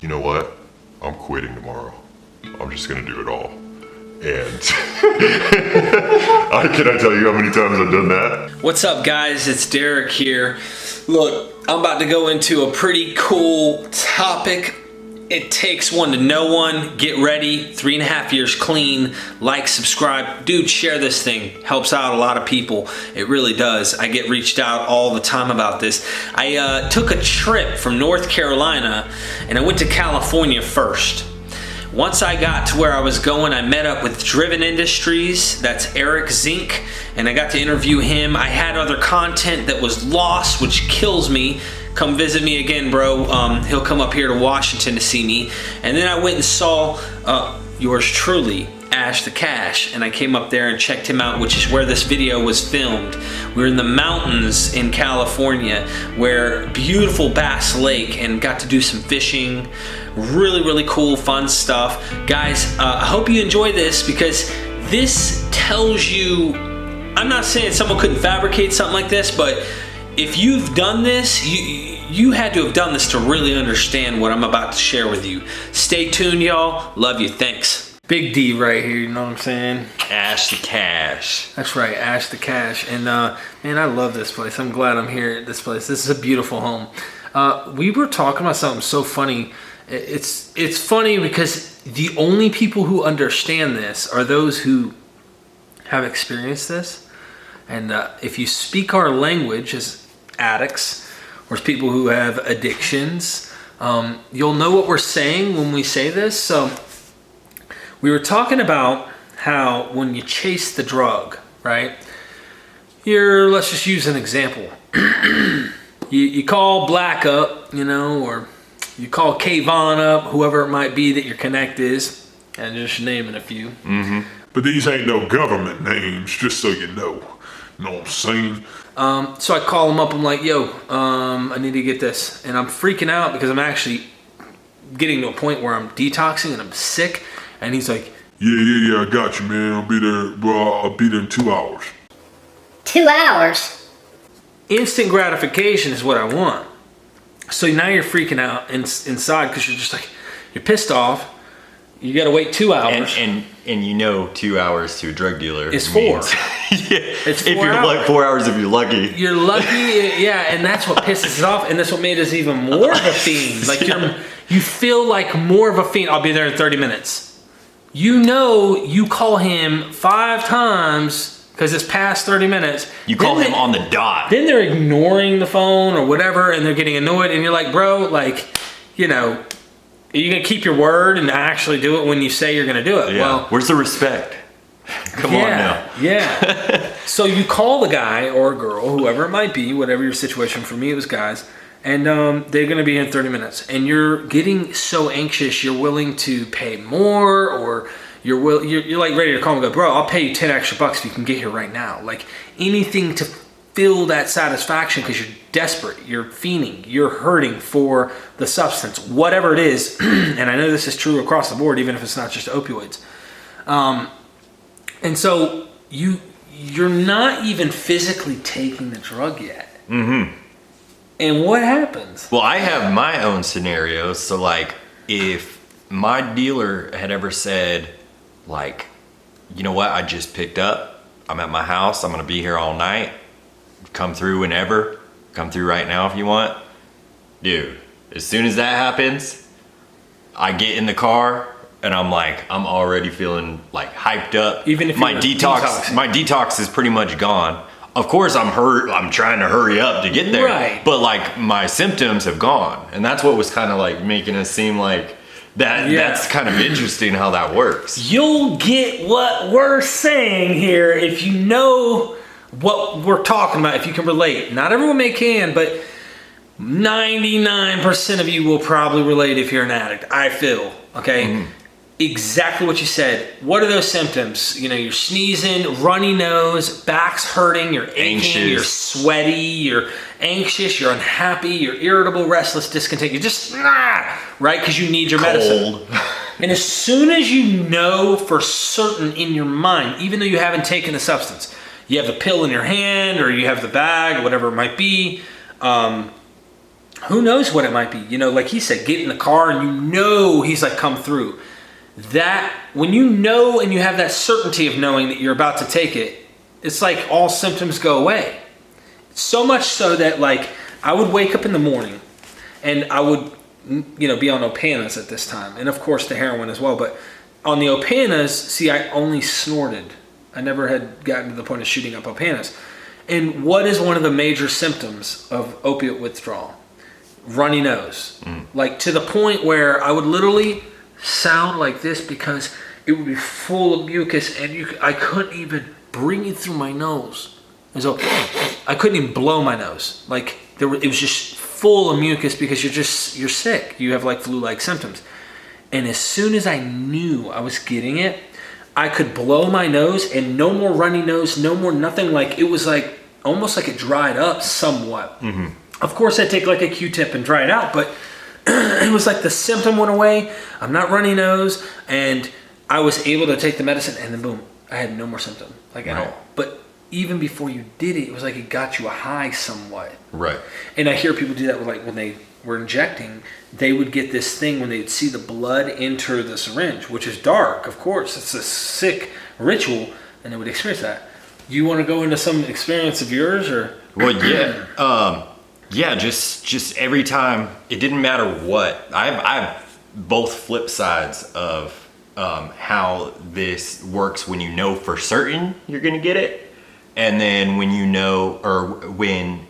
you know what? I'm quitting tomorrow. I'm just gonna do it all. And can I tell you how many times I've done that? What's up, guys? It's Derek here. Look, I'm about to go into a pretty cool topic. It takes one to know one. Get ready. 3.5 years clean. Like, subscribe. Dude, share this thing. Helps out a lot of people. It really does. I get reached out all the time about this. I took a trip from North Carolina and I went to California first. Once I got to where I was going, I met up with Driven Industries. That's Eric Zink, and I got to interview him. I had other content that was lost, which kills me. Come visit me again, bro. He'll come up here to Washington to see me. And then I went and saw yours truly, Ash the Cash, and I came up there and checked him out, which is where this video was filmed. We were in the mountains in California, where beautiful Bass Lake, and got to do some fishing. Really, really cool, fun stuff. Guys, I hope you enjoy this, because this tells you, I'm not saying someone couldn't fabricate something like this, but if you've done this, you had to have done this to really understand what I'm about to share with you. Stay tuned, y'all. Love you. Thanks. Big D right here, you know what I'm saying? Ash the Cash. That's right, Ash the Cash. And man, I love this place. I'm glad I'm here at this place. This is a beautiful home. We were talking about something so funny. It's funny because the only people who understand this are those who have experienced this. And if you speak our language as addicts, or as people who have addictions, you'll know what we're saying when we say this. So we were talking about how when you chase the drug, right? Let's just use an example. you call Black up, you know, or you call Kayvon up, whoever it might be that your connect is, and just naming a few. Mm-hmm. But these ain't no government names, just so you know. Know what I'm saying? So I call him up, I'm like, yo, I need to get this. And I'm freaking out because I'm actually getting to a point where I'm detoxing and I'm sick. And he's like, yeah, I got you, man. I'll be there, bro. I'll be there in 2 hours. 2 hours? Instant gratification is what I want. So now you're freaking out inside because you're just like, you're pissed off. You got to wait 2 hours. And you know 2 hours to a drug dealer is 4. Yeah. It's 4 if you're hours. like 4 hours if you're lucky. You're lucky, yeah, and that's what pisses it off, and that's what made us even more of a fiend. Like you feel like more of a fiend. I'll be there in 30 minutes. You know, you call him 5 times because it's past 30 minutes. You call him on the dot. Then they're ignoring the phone or whatever, and they're getting annoyed, and you're like, bro, like, you know, are you gonna keep your word and actually do it when you say you're gonna do it? Yeah. Well, where's the respect? Come on now. Yeah. So you call the guy or girl, whoever it might be, whatever your situation. For me, it was guys, and they're gonna be in 30 minutes, and you're getting so anxious, you're willing to pay more, or you're like ready to call and go, bro, I'll pay you 10 extra bucks if you can get here right now. Like anything to feel that satisfaction because you're desperate, you're fiending, you're hurting for the substance, whatever it is. And I know this is true across the board, even if it's not just opioids. And so you're not even physically taking the drug yet. Mm-hmm. And what happens? Well, I have my own scenarios. So like if my dealer had ever said like, you know what, I just picked up, I'm at my house, I'm gonna be here all night, come through whenever, come through right now if you want. Dude, as soon as that happens, I get in the car and I'm like, I'm already feeling like hyped up. Even if my detox is pretty much gone. Of course I'm trying to hurry up to get there. Right. But like my symptoms have gone. And that's what was kind of like making us seem like that. Yeah. That's kind of interesting how that works. You'll get what we're saying here if you know what we're talking about, if you can relate. Not everyone can, but 99% of you will probably relate if you're an addict, I feel, okay? Mm-hmm. Exactly what you said. What are those symptoms? You know, you're sneezing, runny nose, back's hurting, you're aching, anxious. You're sweaty, you're anxious, you're unhappy, you're irritable, restless, discontent. You're just, right? Because you need your medicine. And as soon as you know for certain in your mind, even though you haven't taken the substance, you have the pill in your hand or you have the bag or whatever it might be, who knows what it might be? Like he said, get in the car and he's like, come through. That, when you know and you have that certainty of knowing that you're about to take it, it's like all symptoms go away. So much so that like I would wake up in the morning and I would, be on Opanas at this time. And of course the heroin as well. But on the Opanas, see, I only snorted. I never had gotten to the point of shooting up Opanas. And what is one of the major symptoms of opiate withdrawal? Runny nose. Like to the point where I would literally sound like this because it would be full of mucus and I couldn't even breathe through my nose. And so I couldn't even blow my nose. Like it was just full of mucus because you're sick. You have like flu-like symptoms. And as soon as I knew I was getting it, I could blow my nose and no more runny nose, no more nothing. Like it was like almost like it dried up somewhat. Of course I'd take like a Q-tip and dry it out, but it was like the symptom went away. I'm not runny nose, and I was able to take the medicine, and then boom, I had no more symptom, like at all. But even before you did it, it was like it got you a high somewhat. Right. And I hear people do that with like when they were injecting, they would get this thing when they'd see the blood enter the syringe, which is dark, of course. It's a sick ritual, and they would experience that. You want to go into some experience of yours, or? Well, yeah. Yeah, just every time, it didn't matter what. I've both flip sides of how this works when you know for certain you're gonna get it, and then when you know, or when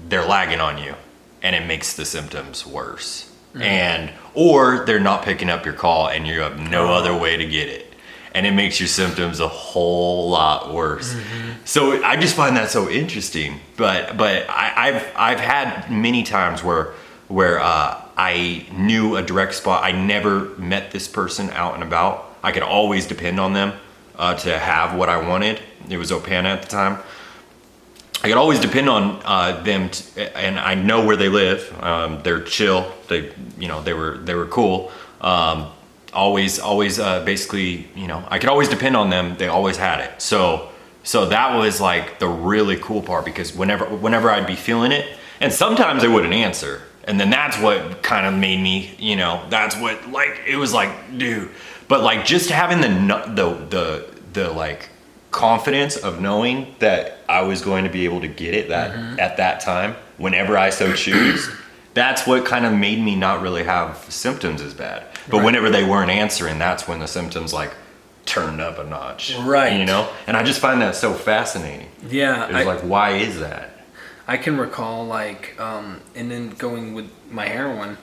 they're lagging on you and it makes the symptoms worse. Or they're not picking up your call and you have no other way to get it, and it makes your symptoms a whole lot worse. So I just find that so interesting. But I've had many times where I knew a direct spot. I never met this person out and about. I could always depend on them to have what I wanted. It was Opana at the time. I could always depend on them, and I know where they live. They're chill. They were cool. Always basically, I could always depend on them. They always had it. So that was like the really cool part, because whenever I'd be feeling it, and sometimes they wouldn't answer. And then that's what kind of made me, that's what, like, it was like, dude. But like just having the like confidence of knowing that I was going to be able to get it at that time, whenever I so choose, that's what kind of made me not really have symptoms as bad. But whenever they weren't answering, that's when the symptoms like turned up a notch. Right. And I just find that so fascinating. Yeah. It's like, why is that? I can recall like, and then going with my heroin,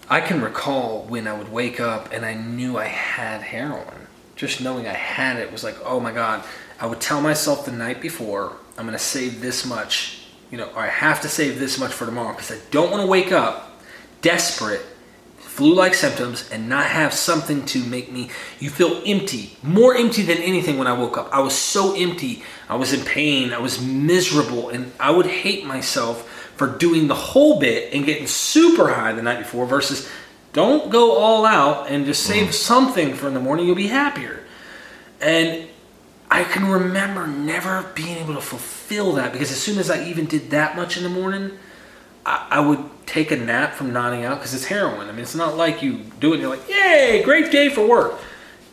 I can recall when I would wake up and I knew I had heroin. Just knowing I had it was like, oh my God. I would tell myself the night before, I'm going to save this much, or I have to save this much for tomorrow, because I don't want to wake up desperate, flu-like symptoms, and not have something to make me, you feel empty, more empty than anything. When I woke up, I was so empty. I was in pain. I was miserable, and I would hate myself for doing the whole bit and getting super high the night before versus don't go all out and just save something for in the morning. You'll be happier. And I can remember never being able to fulfill that, because as soon as I even did that much in the morning, I would take a nap from nodding out, because it's heroin. I mean, it's not like you do it and you're like, yay, great day for work.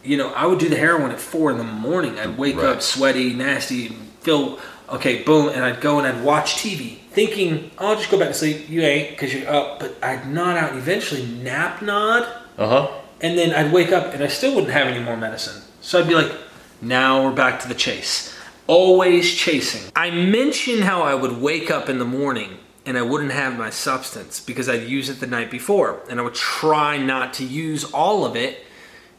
I would do the heroin at 4 a.m. I'd wake up sweaty, nasty, feel, okay, boom, and I'd go and I'd watch TV thinking, I'll just go back to sleep. You ain't, because you're up. But I'd nod out and eventually nod. And then I'd wake up and I still wouldn't have any more medicine. So I'd be like, now we're back to the chase. Always chasing. I mentioned how I would wake up in the morning and I wouldn't have my substance because I'd use it the night before. And I would try not to use all of it,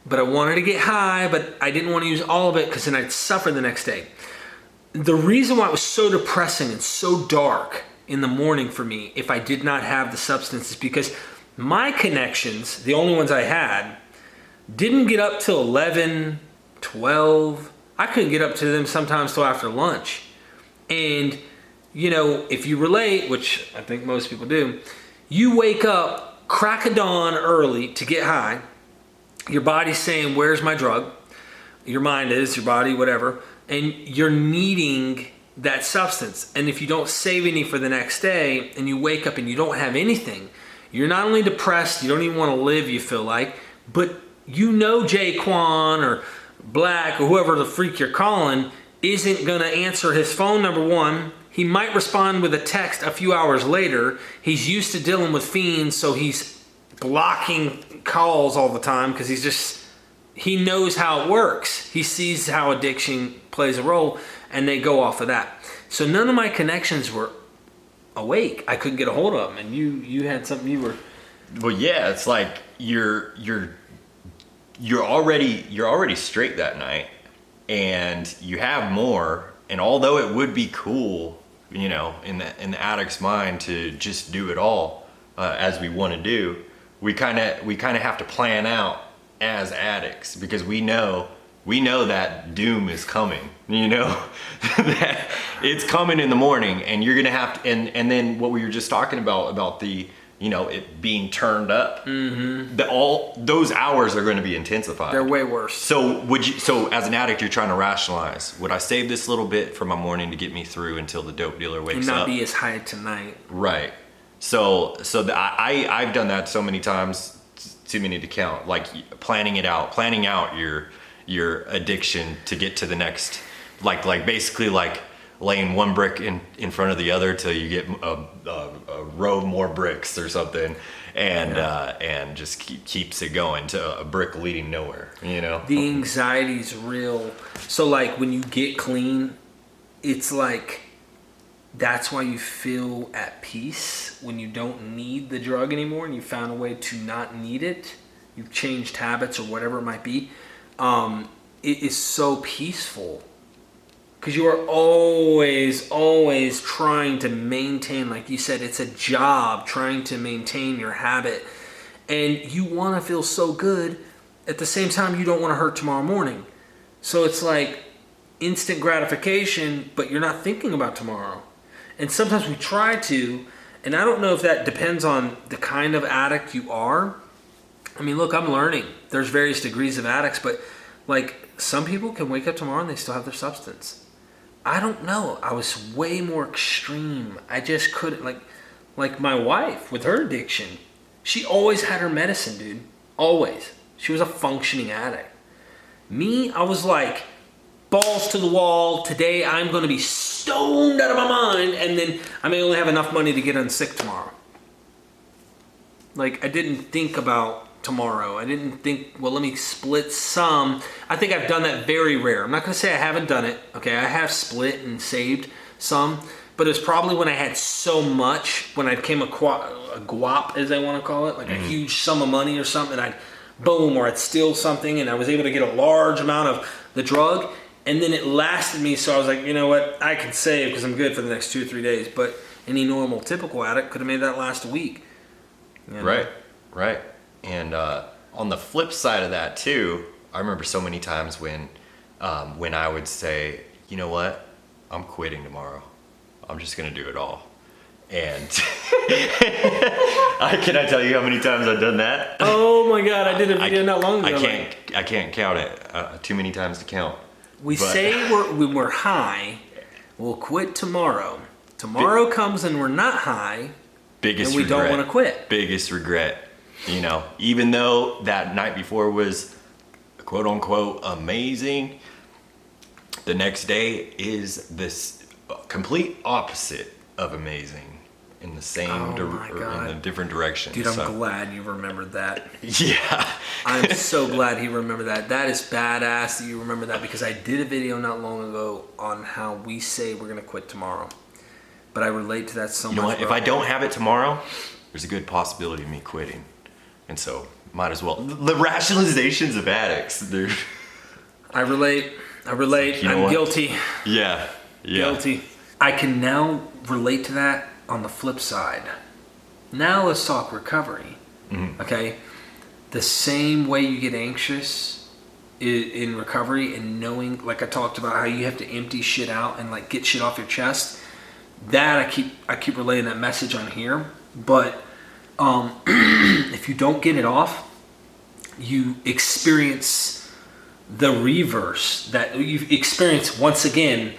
but I wanted to get high, but I didn't want to use all of it because then I'd suffer the next day. The reason why it was so depressing and so dark in the morning for me, if I did not have the substance, is because my connections, the only ones I had, didn't get up till 11, 12. I couldn't get up to them sometimes till after lunch. And if you relate, which I think most people do, you wake up crack of dawn early to get high. Your body's saying, where's my drug? Your mind is, your body, whatever. And you're needing that substance. And if you don't save any for the next day and you wake up and you don't have anything, you're not only depressed, you don't even want to live, you feel like, but you know Jaquan or Black or whoever the freak you're calling isn't going to answer his phone, number one. He might respond with a text a few hours later. He's used to dealing with fiends, so he's blocking calls all the time because he knows how it works. He sees how addiction plays a role, and they go off of that. So none of my connections were awake. I couldn't get a hold of them, and you had something you were... Well, yeah, it's like you're already straight that night, and you have more. And although it would be cool, you know, in the addict's mind to just do it all as we want to do, we kind of have to plan out as addicts, because we know that doom is coming. You know that it's coming in the morning, and you're gonna have to. And then what we were just talking about the, you know, it being turned up. Mm-hmm. All those hours are going to be intensified. They're way worse. So as an addict, you're trying to rationalize, would I save this little bit for my morning to get me through until the dope dealer wakes up? And not be as high tonight. Right. So I've done that so many times, too many to count. Like planning out your addiction to get to the next, like basically like laying one brick in front of the other till you get a row more bricks or something, and just keeps it going to a brick leading nowhere, you know? The anxiety's real. So like when you get clean, it's like that's why you feel at peace when you don't need the drug anymore and you found a way to not need it. You've changed habits or whatever it might be. It is so peaceful. Because you are always trying to maintain, like you said, it's a job trying to maintain your habit. And you want to feel so good. At the same time, you don't want to hurt tomorrow morning. So it's like instant gratification, but you're not thinking about tomorrow. And sometimes we try to, and I don't know if that depends on the kind of addict you are. I mean, look, I'm learning. There's various degrees of addicts, but like some people can wake up tomorrow and they still have their substance. I don't know. I was way more extreme. I just couldn't, like my wife with her addiction. She always had her medicine, dude. Always. She was a functioning addict. Me, I was like, balls to the wall. Today I'm going to be stoned out of my mind, and then I may only have enough money to get unsick tomorrow. Like, I didn't think about tomorrow. I didn't think, well, let me split some. I think I've done that very rare. I'm not going to say I haven't done it. Okay, I have split and saved some, but it was probably when I had so much, when I became a guap, as they want to call it, like a huge sum of money or something, I'd boom, or I'd steal something, and I was able to get a large amount of the drug, and then it lasted me, so I was like, you know what, I can save because I'm good for the next 2 or 3 days, but any normal, typical addict could have made that last a week. You know? Right. And on the flip side of that too, I remember so many times when I would say, you know what, I'm quitting tomorrow. I'm just gonna do it all. And can I tell you how many times I've done that? Oh my God, I did a video not long ago. I can't count it. Too many times to count. Say when we're high, we'll quit tomorrow. Tomorrow comes and we're not high, and we don't want to quit. Biggest regret. You know, even though that night before was quote unquote amazing, the next day is this complete opposite of amazing in the same in a different direction. Dude, I'm glad you remembered that. Yeah. I'm so glad he remembered that. That is badass that you remember that, because I did a video not long ago on how we say we're going to quit tomorrow. But I relate to that so much. You know what? If I don't have it tomorrow, there's a good possibility of me quitting. And so, might as well. The rationalizations of addicts, dude. I relate. Like, I'm guilty. Yeah. Guilty. I can now relate to that on the flip side. Now let's talk recovery. Mm-hmm. Okay? The same way you get anxious in recovery, and knowing, like I talked about, how you have to empty shit out and like get shit off your chest. That I keep relaying that message on here. But if you don't get it off, you experience the reverse. That you experience once again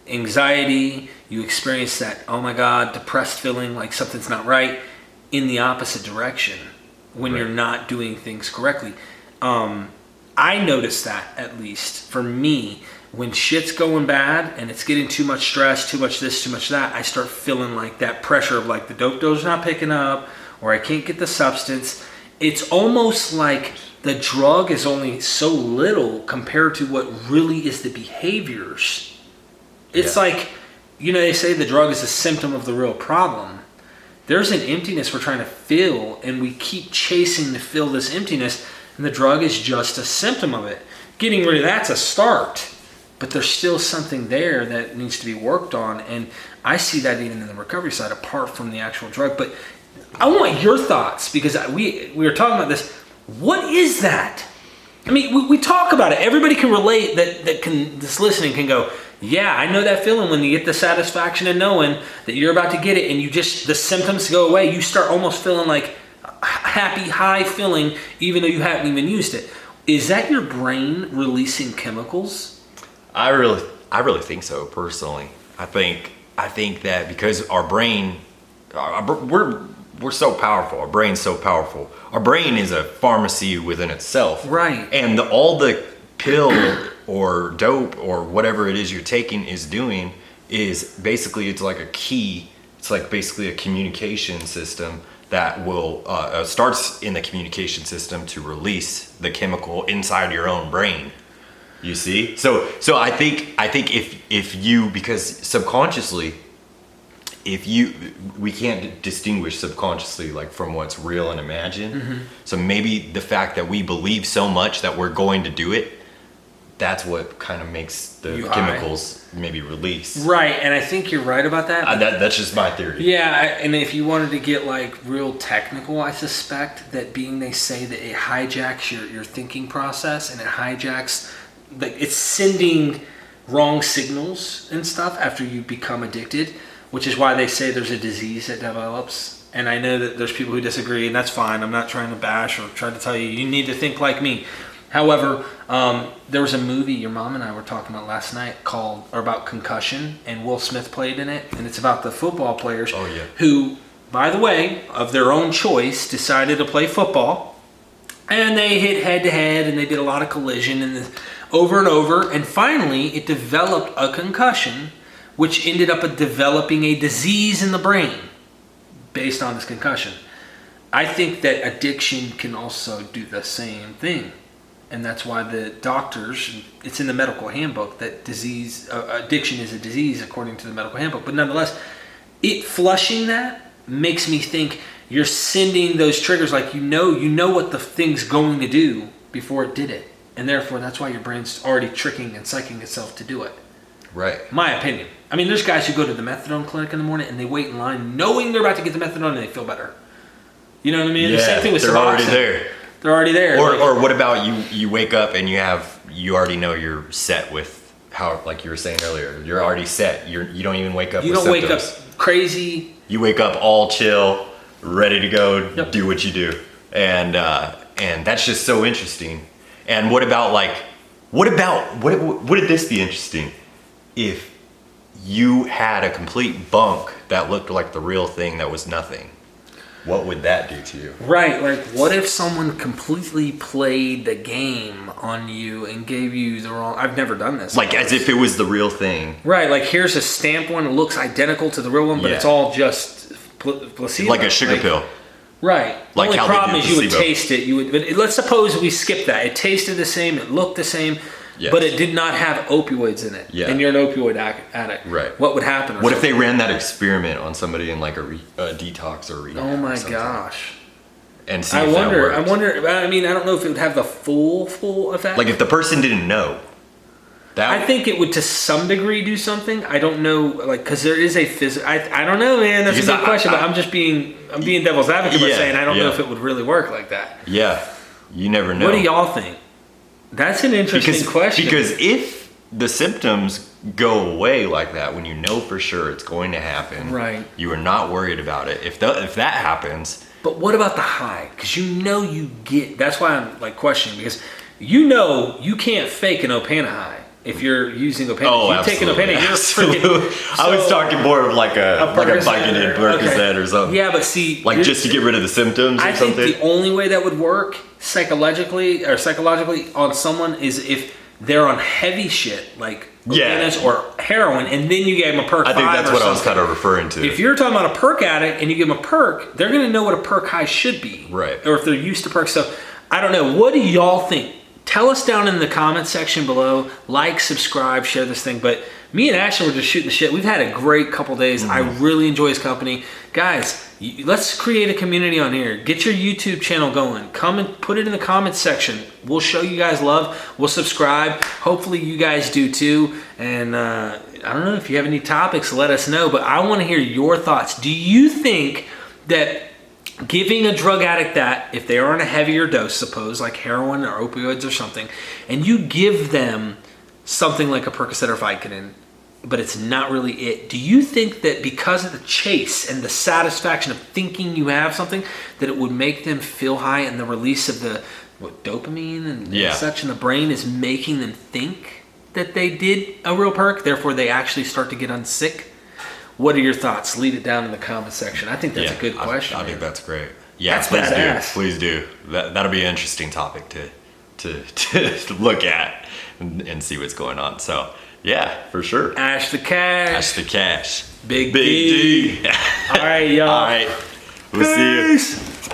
anxiety, you experience that, oh my God, depressed feeling like something's not right, in the opposite direction when you're not doing things correctly. I notice that, at least for me, when shit's going bad and it's getting too much stress, too much this, too much that, I start feeling like that pressure of like the dope dose's not picking up, or I can't get the substance. It's almost like the drug is only so little compared to what really is the behaviors. It's like, they say the drug is a symptom of the real problem. There's an emptiness we're trying to fill, and we keep chasing to fill this emptiness, and the drug is just a symptom of it. Getting rid of that's a start, but there's still something there that needs to be worked on, and I see that even in the recovery side, apart from the actual drug. But I want your thoughts, because we were talking about this. What is that? I mean, we talk about it. Everybody can relate this listening can go, yeah, I know that feeling when you get the satisfaction of knowing that you're about to get it, and the symptoms go away. You start almost feeling like happy, high feeling, even though you haven't even used it. Is that your brain releasing chemicals? I really think so, personally. I think that because our brain, we're so powerful. Our brain's so powerful. Our brain is a pharmacy within itself. Right. And all the pill or dope or whatever it is you're taking is doing is basically, it's like a key. It's like basically a communication system that will starts in the communication system to release the chemical inside your own brain. You see? So I think if you, because subconsciously, we can't distinguish subconsciously like from what's real and imagined. Mm-hmm. So maybe the fact that we believe so much that we're going to do it, that's what kind of makes the chemicals maybe release. Right, and I think you're right about that. That's just my theory. Yeah, and if you wanted to get like real technical, I suspect that they say that it hijacks your thinking process, and it hijacks, like it's sending wrong signals and stuff after you become addicted, which is why they say there's a disease that develops. And I know that there's people who disagree, and that's fine. I'm not trying to bash or try to tell you need to think like me. However, there was a movie your mom and I were talking about last night about concussion, and Will Smith played in it, and it's about the football players who, by the way, of their own choice, decided to play football, and they hit head to head, and they did a lot of collision and over and over, and finally it developed a concussion, which ended up developing a disease in the brain based on this concussion. I think that addiction can also do the same thing. And that's why the doctors, it's in the medical handbook that addiction is a disease according to the medical handbook. But nonetheless, flushing that makes me think you're sending those triggers like you know what the thing's going to do before it did it. And therefore, that's why your brain's already tricking and psyching itself to do it. Right. My opinion. I mean, there's guys who go to the methadone clinic in the morning and they wait in line knowing they're about to get the methadone and they feel better. You know what I mean? Yeah, the same thing with they're Suboxone. already there. They're already there. Or what about you wake up and you already know you're set with how, like you were saying earlier, you're already set. You don't even wake up with symptoms. You don't wake up crazy. You wake up all chill, ready to go do what you do. And that's just so interesting. And what would this be interesting if you had a complete bunk that looked like the real thing that was nothing? What would that do to you? Right, like what if someone completely played the game on you and gave you the wrong... I've never done this. Like as if it was the real thing. Right, like here's a stamped one that looks identical to the real one, but it's all just placebo. Like a sugar pill. Right. The only problem is you would taste it. But let's suppose we skip that. It tasted the same, it looked the same, but it did not have opioids in it. Yeah. And you're an opioid addict. Right. What would happen? What if they ran that experiment on somebody in like a detox or rehab? Oh my gosh. And see if that worked. I mean, I don't know if it would have the full effect. Like if the person didn't know. I think it would to some degree do something. I don't know, like, because there is a physical... I don't know, man. That's a good question, but I'm being devil's advocate by saying I don't know if it would really work like that. Yeah. You never know. What do y'all think? That's an interesting question. Because if the symptoms go away like that, when you know for sure it's going to happen, right? You are not worried about it. If that happens... But what about the high? Because you get... That's why I'm like questioning, because you can't fake an Opana high. if you're using Opana. Oh, if you're taking absolutely. Opana, you're freaking. I was talking more of like a Vicodin, Percocet or something. Yeah, but see, Like just to get rid of the symptoms or I something? think the only way that would work psychologically on someone is if they're on heavy shit like Opanas or heroin, and then you gave them a perk. I think that's or what I was something. kind of referring to. If you're talking about a perk addict and you give them a perk, they're going to know what a perk high should be. Right. Or if they're used to perks. So I don't know. What do y'all think? Tell us down in the comment section below. Like, subscribe, share this thing. But me and Ashton were just shooting the shit. We've had a great couple days. I really enjoy his company. Guys, let's create a community on here. Get your YouTube channel going. Come and put it in the comments section. We'll show you guys love. We'll subscribe. Hopefully you guys do too. And I don't know if you have any topics, let us know. But I want to hear your thoughts. Do you think that giving a drug addict that, if they are on a heavier dose, suppose like heroin or opioids or something, and you give them something like a Percocet or Vicodin, but it's not really it, do you think that because of the chase and the satisfaction of thinking you have something, that it would make them feel high, and the release of the dopamine and such in the brain is making them think that they did a real perk, therefore they actually start to get unsick? What are your thoughts? Leave it down in the comment section. I think that's a good question. I think that's great. Yeah, that's please badass. Please do. That'll be an interesting topic to look at and see what's going on. So yeah, for sure. Ash the Cash. Ash the Cash. Big D. All right, y'all. All right. We'll see you.